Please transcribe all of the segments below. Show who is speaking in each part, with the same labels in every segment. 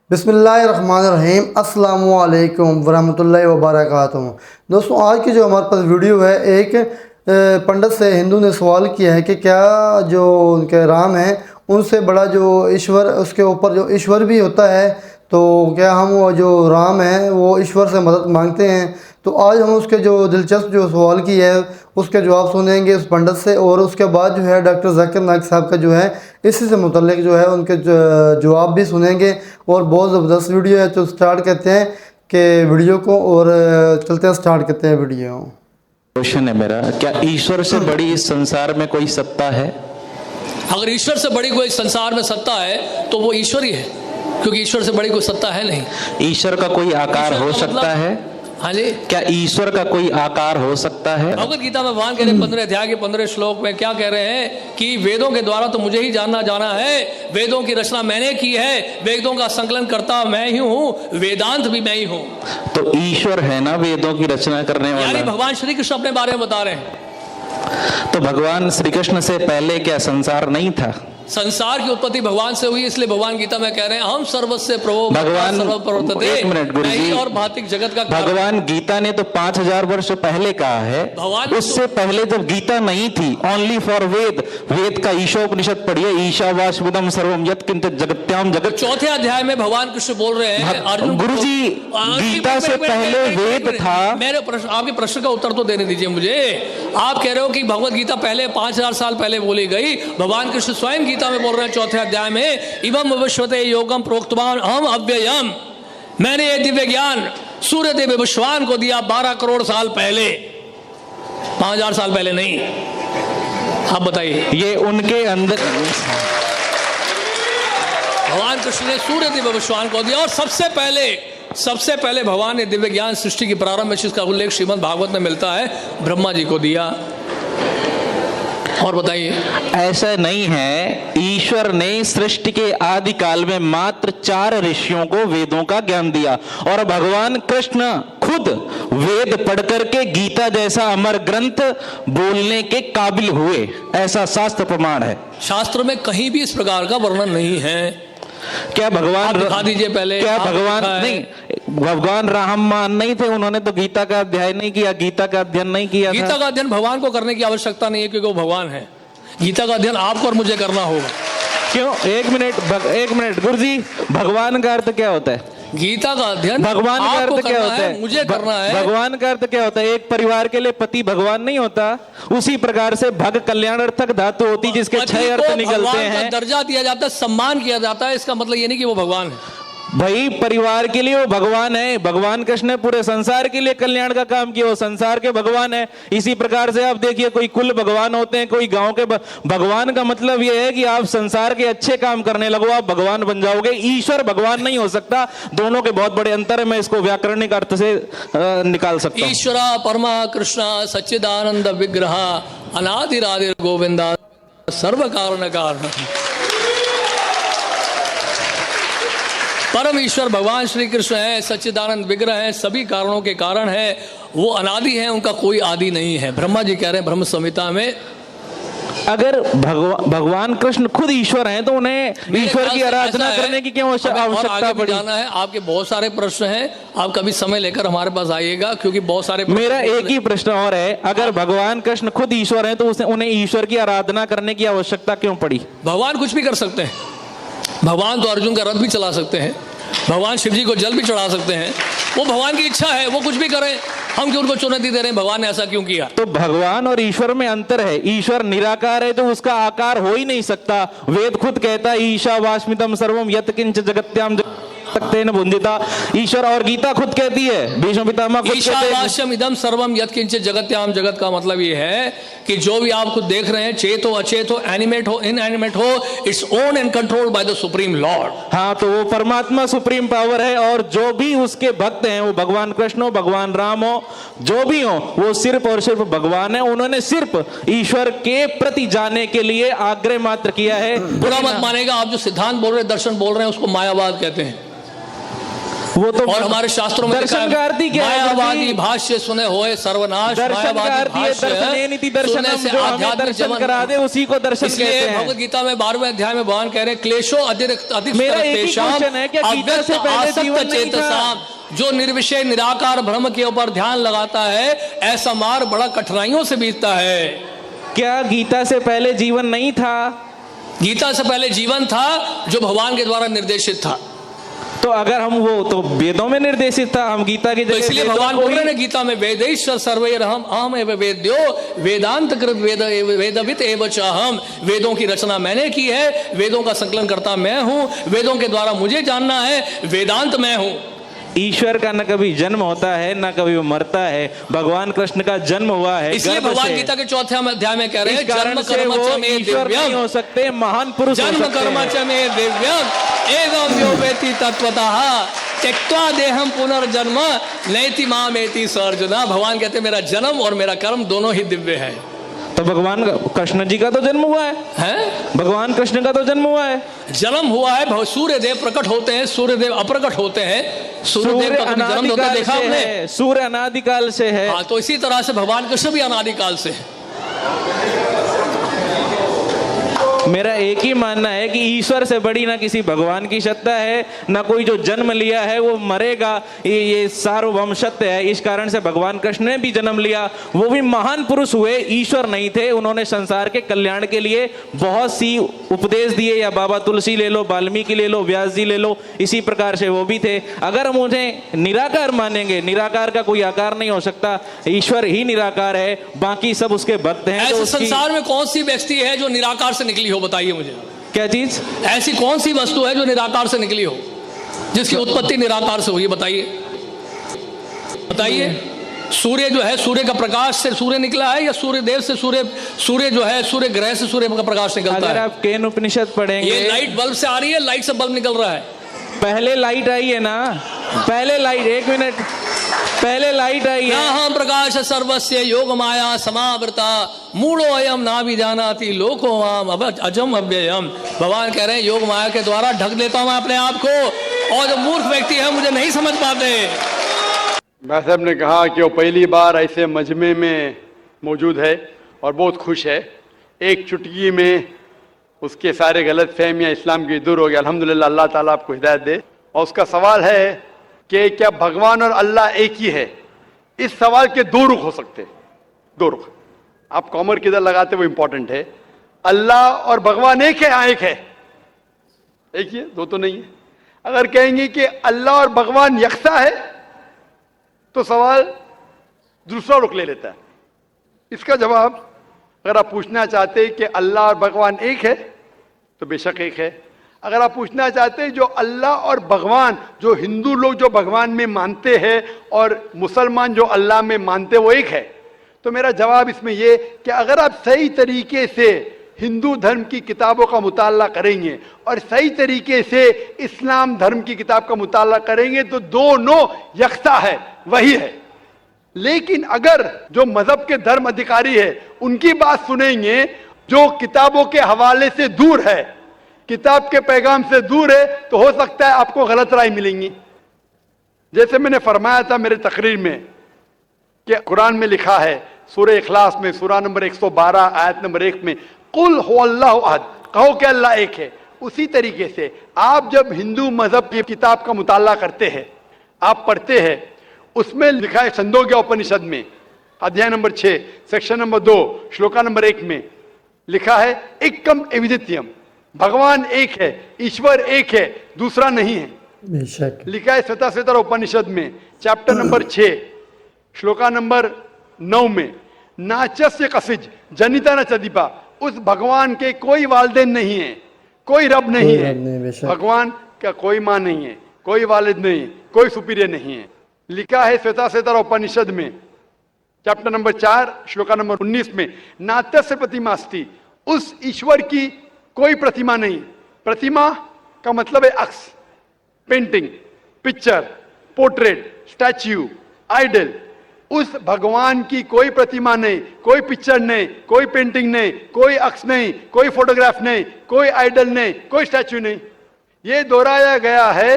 Speaker 1: बिस्मिल्लाहिर्रहमानिर्रहीम अस्सलामु अलैकुम वरहमतुल्लाहि वबरकातुहू। दोस्तों, आज की जो हमारे पास वीडियो है, एक पंडित से हिंदू ने सवाल किया है कि क्या जो उनके राम हैं उनसे बड़ा जो ईश्वर, उसके ऊपर जो ईश्वर भी होता है, तो क्या हम वो जो राम हैं वो ईश्वर से मदद मांगते हैं। तो आज हम उसके जो दिलचस्प जो सवाल की है उसके जवाब सुनेंगे उस पंडित से, और उसके बाद जो है डॉक्टर जाकिर नाइक साहब का जो है इसी से मुतल्लिक जो है उनके जवाब भी सुनेंगे। और बहुत ज़बरदस्त वीडियो है, तो स्टार्ट करते हैं कि वीडियो को, और चलते हैं, स्टार्ट करते हैं वीडियो।
Speaker 2: क्वेश्चन है मेरा, क्या ईश्वर से बड़ी इस संसार में कोई सत्ता है?
Speaker 3: अगर ईश्वर से बड़ी कोई संसार में सत्ता है तो वो ईश्वर ही है, क्योंकि ईश्वर से बड़ी कोई सत्ता है नहीं।
Speaker 2: ईश्वर का कोई आकार हो सकता है?
Speaker 3: हाँ जी,
Speaker 2: क्या ईश्वर का कोई आकार हो सकता है?
Speaker 3: भगवत गीता में भगवान कह रहे 15 अध्याय के 15 श्लोक में क्या कह रहे हैं कि वेदों के द्वारा तो मुझे ही जाना है, वेदों की रचना मैंने की है, वेदों का संकलन करता मैं ही हूँ, वेदांत भी मैं ही हूँ।
Speaker 2: तो ईश्वर है ना वेदों की रचना करने वाला?
Speaker 3: यानी भगवान श्री कृष्ण अपने बारे में बता रहे हैं।
Speaker 2: तो भगवान श्री कृष्ण से पहले क्या संसार नहीं था?
Speaker 3: संसार की उत्पत्ति भगवान से हुई, इसलिए भगवान गीता में कह रहे हैं हम सर्वस्य प्रभो
Speaker 2: भगवान। एक मिनट गुरुजी,
Speaker 3: और भौतिक जगत का
Speaker 2: भगवान गीता ने तो 5000 वर्ष पहले कहा है।
Speaker 3: भगवान
Speaker 2: उससे पहले जब गीता नहीं थी, ओनली फॉर वेद, वेद का ईशोपनिषद पढ़िए, ईशावास्यविदं सर्वम यत्किंच जगत्याम जगत।
Speaker 3: चौथे अध्याय में भगवान कृष्ण बोल रहे हैं अर्जुन
Speaker 2: गुरुजी, गीता से पहले वेद था।
Speaker 3: मेरे प्रश्न, आपके प्रश्न का उत्तर तो देने दीजिए मुझे। आप कह रहे हो कि भगवत गीता पहले 5000 साल पहले बोली गई, भगवान कृष्ण स्वयं गीता में बोल रहे हैं चौथे अध्याय में, इवम विश्वते योगम प्रोक्तवान अहम अव्ययम, मैंने ये दिव्य ज्ञान सूर्य देव विश्वान को दिया 12 करोड़ साल पहले, 5000 साल पहले नहीं। आप बताइए,
Speaker 2: ये उनके अंदर
Speaker 3: भगवान कृष्ण ने सूर्य देव विश्वान को दिया, और सबसे पहले भगवान ने दिव्य ज्ञान सृष्टि की प्रारंभ में, जिसका उल्लेख श्रीमद् भागवत में मिलता है, ब्रह्मा जी को दिया। और बताइए,
Speaker 2: ऐसा नहीं है, ईश्वर ने सृष्टि के आदि काल में मात्र 4 ऋषियों को वेदों का ज्ञान दिया, और भगवान कृष्ण खुद वेद पढ़ करके गीता जैसा अमर ग्रंथ बोलने के काबिल हुए, ऐसा शास्त्र प्रमाण है।
Speaker 3: शास्त्र में कहीं भी इस प्रकार का वर्णन नहीं है।
Speaker 2: क्या भगवान
Speaker 3: दिखा दीजिए पहले।
Speaker 2: क्या भगवान नहीं, भगवान राममान नहीं थे? उन्होंने तो गीता का अध्ययन नहीं किया, गीता का अध्ययन नहीं किया।
Speaker 3: गीता का अध्ययन भगवान को करने की आवश्यकता नहीं है, क्योंकि वो भगवान है। गीता का अध्ययन आपको और मुझे करना होगा।
Speaker 2: क्यों? एक मिनट गुरुजी, भगवान का अर्थ क्या होता है?
Speaker 3: गीता का अध्ययन
Speaker 2: भगवान का अर्थ क्या होता है?
Speaker 3: मुझे करना है।
Speaker 2: भगवान का अर्थ क्या होता है? एक परिवार के लिए पति भगवान नहीं होता, उसी प्रकार से भग कल्याणार्थक धातु होती जिसके 6 अर्थ निकलते हैं।
Speaker 3: दर्जा दिया जाता है, सम्मान किया जाता है, इसका मतलब ये नहीं कि वो भगवान है।
Speaker 2: भाई, परिवार के लिए वो भगवान है। भगवान कृष्ण ने पूरे संसार के लिए कल्याण का काम किया, वो संसार के भगवान है। इसी प्रकार से आप देखिए, कोई कुल भगवान होते हैं, कोई गांव के भगवान का मतलब ये है कि आप संसार के अच्छे काम करने लगो, आप भगवान बन जाओगे। ईश्वर भगवान नहीं हो सकता, दोनों के बहुत बड़े अंतर है। मैं इसको व्याकरणिक अर्थ से निकाल सकता हूं।
Speaker 3: ईश्वर परमा कृष्ण सच्चिदानंद विग्रह अनादिरादिर गोविंदा सर्व कारण कारण। परम ईश्वर भगवान श्री कृष्ण है, सच्चिदानंद विग्रह है, सभी कारणों के कारण है, वो अनादि है, उनका कोई आदि नहीं है। ब्रह्मा जी कह रहे हैं ब्रह्म संहिता में,
Speaker 2: अगर भगवान कृष्ण खुद ईश्वर हैं तो उन्हें ईश्वर की आराधना करने की क्यों आवश्यकता पड़ी?
Speaker 3: जाना है, आपके बहुत सारे प्रश्न हैं, आप कभी समय लेकर हमारे पास आइएगा, क्योंकि बहुत सारे।
Speaker 2: मेरा एक ही प्रश्न और है, अगर भगवान कृष्ण खुद ईश्वर हैं तो उन्हें ईश्वर की आराधना करने की आवश्यकता क्यों पड़ी?
Speaker 3: भगवान कुछ भी कर सकते हैं। भगवान तो अर्जुन का रथ भी चला सकते हैं, भगवान शिव जी को जल भी चढ़ा सकते हैं, वो भगवान की इच्छा है, वो कुछ भी करें। हम क्यों उनको चुनौती दे रहे हैं? भगवान ने ऐसा क्यों किया?
Speaker 2: तो भगवान और ईश्वर में अंतर है। ईश्वर निराकार है तो उसका आकार हो ही नहीं सकता। वेद खुद कहता है ईशावास्मितम सर्वम यत्किंच जगत्याम न बुंदिता। ईश्वर, और गीता खुद कहती है, भीष्म पितामह खुद कहते हैं
Speaker 3: ईशावास्यम इदम सर्वम यत्किंचित जगत्याम। जगत का मतलब ये है कि जो भी आप खुद देख रहे हैं, चेत हो, अचेत हो, एनिमेट हो, इनएनिमेट हो, its own and controlled by the supreme Lord.
Speaker 2: हाँ, तो वो परमात्मा सुप्रीम पावर है, और जो भी उसके भक्त हैं, वो भगवान कृष्ण हो, भगवान राम हो, जो भी हो, वो सिर्फ और सिर्फ भगवान है। उन्होंने सिर्फ ईश्वर के प्रति जाने के लिए आग्रह मात्र किया है।
Speaker 3: बुरा मत मानेगा, आप जो सिद्धांत बोल रहे हैं, दर्शन बोल रहे हैं, उसको मायावाद कहते हैं।
Speaker 2: वो तो
Speaker 3: और हमारे शास्त्रों में लिखा है,
Speaker 2: दर्शन का अर्थ ही क्या है?
Speaker 3: मायावादी भाष्य सुने होए सर्वनाश।
Speaker 2: दर्शन का
Speaker 3: मायावादी
Speaker 2: अर्थ ये
Speaker 3: भाष्य
Speaker 2: दर्शन नीति दर्शन
Speaker 3: सुनने से
Speaker 2: जो हमें
Speaker 3: आध्यात्मिक
Speaker 2: दर्शन
Speaker 3: जीवन
Speaker 2: करा दे उसी को दर्शन कहते
Speaker 3: इसलिए
Speaker 2: हैं।
Speaker 3: भगवत गीता में 12वें अध्याय में भगवान कह रहे हैं, क्लेशो अधिक
Speaker 2: मेरा एक ही क्वेश्चन है, क्या गीता से पहले जीवन नहीं था?
Speaker 3: जो निर्विषय निराकार ब्रह्म के ऊपर ध्यान लगाता है, ऐसा मार्ग बड़ा कठिनाइयों से बीतता है।
Speaker 2: क्या गीता से पहले जीवन नहीं था?
Speaker 3: गीता से पहले जीवन था जो भगवान के द्वारा निर्देशित था।
Speaker 2: तो अगर हम वो तो वेदों में निर्देशित था, हम गीता की
Speaker 3: तो
Speaker 2: जगह
Speaker 3: इसलिए भगवान बोल रहे हैं गीता में, वेदैश्वर सर्वैरहम् अहम् एव वेद्यो वेदांत कृत वेदवित् एव च अहम्। वेदों की रचना मैंने की है, वेदों का संकलन करता मैं हूं, वेदों के द्वारा मुझे जानना है, वेदांत मैं हूं।
Speaker 2: ईश्वर का न कभी जन्म होता है न कभी वो मरता है। भगवान कृष्ण का जन्म हुआ है,
Speaker 3: इसलिए भगवान गीता के 4वें अध्याय में कह रहे हैं, जन्म कर्म च मे
Speaker 2: ईश्वर नहीं हो सकते, महान पुरुष
Speaker 3: जन्म कर्म च मे दिव्यम एवं यो वेति तत्वतः त्यक्त्वा देहम पुनर्जन्म नैति मामेति स अर्जुन। भगवान कहते हैं मेरा जन्म और मेरा कर्म दोनों ही दिव्य है।
Speaker 2: तो भगवान कृष्ण जी का तो जन्म हुआ है, भगवान कृष्ण का तो जन्म हुआ है,
Speaker 3: जन्म हुआ है। सूर्य देव प्रकट होते हैं, सूर्य देव अप्रकट होते हैं। सूर्य देव का जन्म होता है, देखा आपने?
Speaker 2: सूर्य अनादिकाल से है।
Speaker 3: हाँ, तो इसी तरह से भगवान कृष्ण भी अनादिकाल से है।
Speaker 2: मेरा एक ही मानना है कि ईश्वर से बड़ी ना किसी भगवान की सत्ता है, ना कोई जो जन्म लिया है वो मरेगा, ये सार्वभौम सत्य है। इस कारण से भगवान कृष्ण ने भी जन्म लिया, वो भी महान पुरुष हुए, ईश्वर नहीं थे। उन्होंने संसार के कल्याण के लिए बहुत सी उपदेश दिए, या बाबा तुलसी ले लो, वाल्मीकि ले लो, व्यास जी ले लो, इसी प्रकार से वो भी थे। अगर हम उन्हें निराकार मानेंगे, निराकार का कोई आकार नहीं हो सकता, ईश्वर ही निराकार है, बाकी सब उसके भक्त हैं।
Speaker 3: ऐसे संसार में कौन सी व्यक्ति है जो निराकार से निकली हो? बताइए मुझे,
Speaker 2: क्या चीज?
Speaker 3: ऐसी कौन सी वस्तु है जो निराकार से निकली हो, जिसकी उत्पत्ति निराकार से हुई? बताइए बताइए। सूर्य जो है, सूर्य का प्रकाश से सूर्य निकला है, या सूर्य देव से सूर्य जो है, सूर्य ग्रह से सूर्य का प्रकाश निकलता है?
Speaker 2: अगर आप केन उपनिषद पढ़ेंगे,
Speaker 3: ये लाइट बल्ब से आ रही है, लाइट से बल्ब निकल रहा है।
Speaker 2: पहले लाइट आई है ना, पहले लाइट, एक मिनट, पहले लाइट आई है।
Speaker 3: यहाँ प्रकाश सर्वस्य योग माया समावृता मूढ़ो अयम ना भी जानाति लोको माम अजम अव्ययम। भगवान कह रहे हैं योग माया के द्वारा ढक लेता हूं मैं अपने आप को, और जो मूर्ख व्यक्ति है मुझे नहीं समझ पाते।
Speaker 4: भाई साहब ने कहा कि वो पहली बार ऐसे मजमे में मौजूद है और बहुत खुश है। एक चुटकी में उसके सारे गलत फहमियाँ इस्लाम की दूर हो गया। अल्हम्दुलिल्लाह, अल्लाह ताला आपको हिदायत दे। और उसका सवाल है कि क्या भगवान और अल्लाह एक ही है? इस सवाल के दो रुख हो सकते हैं, दो रुख। आप कॉमर किधर लगाते वो इंपॉर्टेंट है। अल्लाह और भगवान एक है? हाँ, एक है, एक ही है, दो तो नहीं है। अगर कहेंगे कि अल्लाह और भगवान यकसा है तो सवाल दूसरा रुख ले लेता है। इसका जवाब, अगर आप पूछना चाहते हैं कि अल्लाह और भगवान एक है तो बेशक एक है। अगर आप पूछना चाहते हैं जो अल्लाह और भगवान, जो हिंदू लोग जो भगवान में मानते हैं और मुसलमान जो अल्लाह में मानते हैं वो एक है, तो मेरा जवाब इसमें ये कि अगर आप सही तरीके से हिंदू धर्म की किताबों का मुताला करेंगे और सही तरीके से इस्लाम धर्म की किताब का मुताला करेंगे तो दोनों यकसा है, वही है। लेकिन अगर जो मजहब के धर्म अधिकारी है उनकी बात सुनेंगे, जो किताबों के हवाले से दूर है, किताब के पैगाम से दूर है, तो हो सकता है आपको गलत राय मिलेंगी। जैसे मैंने फरमाया था मेरे तकरीर में कि कुरान में लिखा है सूरह इखलास में सूरह नंबर 112 आयत नंबर 1 में, कुल हुवल्लाहु अहद, कहो कि अल्लाह एक है। उसी तरीके से आप जब हिंदू मजहब की किताब का मुताला करते हैं, आप पढ़ते हैं, उसमें लिखा है छंदोग्य उपनिषद में अध्याय number 6 section number 2 shloka number 1 में लिखा है एकम एविदित्यम, भगवान एक है, ईश्वर एक है, दूसरा नहीं है।
Speaker 1: बेशक
Speaker 4: लिखा है श्वेताश्वेतर उपनिषद में चैप्टर नंबर 6 श्लोका नंबर 9 में, नाचस्य कसिज जनिता न चदीपा, उस भगवान के कोई वालिदैन नहीं है, कोई रब नहीं है। भगवान का कोई माँ नहीं है, कोई वालिद नहीं, कोई सुपीरियर नहीं है। लिखा है श्वेताश्वेतर उपनिषद में चैप्टर नंबर 4 श्लोका नंबर 19 में, नात्यस्य प्रतिमा अस्ति, उस ईश्वर की कोई प्रतिमा नहीं। प्रतिमा का मतलब है अक्स, painting, picture, portrait, statue, idol. उस भगवान की कोई प्रतिमा नहीं, कोई पिक्चर नहीं, कोई पेंटिंग नहीं, कोई अक्स नहीं, कोई फोटोग्राफ नहीं, कोई आइडल नहीं, कोई स्टैच्यू नहीं। ये दोहराया गया है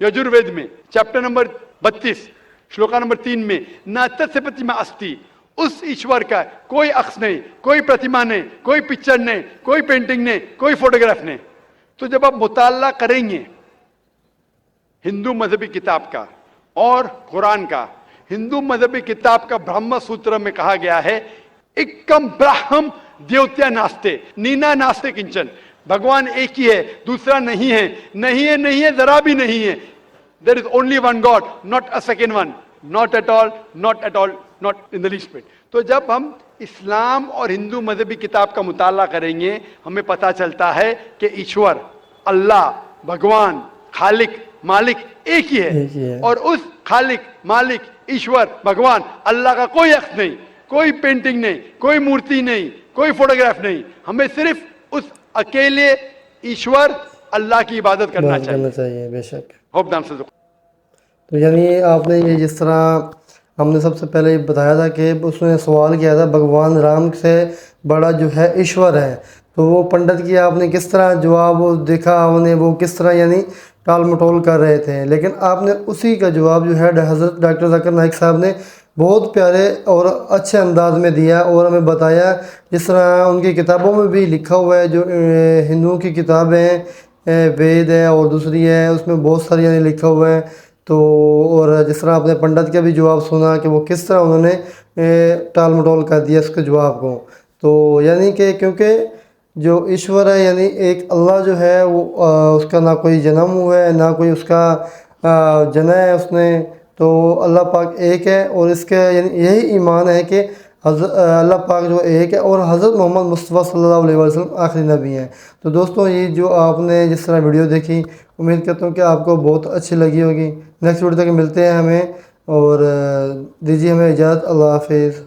Speaker 4: यजुर्वेद में चैप्टर नंबर 32 श्लोका नंबर 3 में न तस्य प्रतिमा अस्ति, उस ईश्वर का कोई अक्ष नहीं, कोई प्रतिमा नहीं, कोई पिक्चर नहीं, कोई पेंटिंग नहीं, कोई फोटोग्राफ नहीं। तो जब आप मुताला करेंगे हिंदू मजहबी किताब का और कुरान का, हिंदू मजहबी किताब का ब्रह्म सूत्र में कहा गया है एकम ब्राह्म देवत्या नास्ते नीना नास्ते किंचन, भगवान एक ही है, दूसरा नहीं है, नहीं है, नहीं है, जरा भी नहीं है। There is only one god, not a second one, not at all, not at all, not in the least bit. तो जब हम इस्लाम और हिंदू मजहबी किताब का मुताला करेंगे हमें पता चलता है कि ईश्वर अल्लाह भगवान खालिक मालिक एक ही है, और उस खालिक मालिक ईश्वर भगवान अल्लाह का कोई अक्ष नहीं, कोई पेंटिंग नहीं, कोई मूर्ति नहीं, कोई फोटोग्राफ नहीं। हमें सिर्फ उस अकेले ईश्वर अल्लाह की इबादत करना चाहिए।
Speaker 1: बेशक।
Speaker 4: Hope the answer.
Speaker 1: तो यानी आपने ये जिस तरह हमने सबसे पहले बताया था कि उसने सवाल किया था भगवान राम से बड़ा जो है ईश्वर है, तो वो पंडित की आपने किस तरह जवाब देखा, उन्हें वो किस तरह यानी टाल मटोल कर रहे थे, लेकिन आपने उसी का जवाब जो है हज़रत डॉक्टर ज़ाकिर नाइक साहब ने बहुत प्यारे और अच्छे अंदाज में दिया और हमें बताया। जिस तरह उनकी किताबों में भी लिखा हुआ है, जो हिंदुओं की किताबें हैं वेद है और दूसरी है, उसमें बहुत सारी यानी लिखा हुआ है। तो और जिस तरह आपने पंडित का भी जवाब सुना कि वो किस तरह उन्होंने टाल मटोल कर दिया उसके जवाब को। तो यानी कि क्योंकि जो ईश्वर है यानी एक अल्लाह जो है वो उसका ना कोई जन्म हुआ है ना कोई उसका जना है उसने, तो अल्लाह पाक एक है और इसके यानी यही ईमान है कि अल्लाह पाक जो एक है और हज़रत मोहम्मद मुस्तफ़ा सल्लल्लाहु अलैहि वसल्लम आखिरी नबी हैं। तो दोस्तों ये जो आपने जिस तरह वीडियो देखी उम्मीद करता हूँ कि आपको बहुत अच्छी लगी होगी। नेक्स्ट वीडियो तक मिलते हैं हमें और दीजिए हमें इजाज़त। अल्लाह हाफिज़।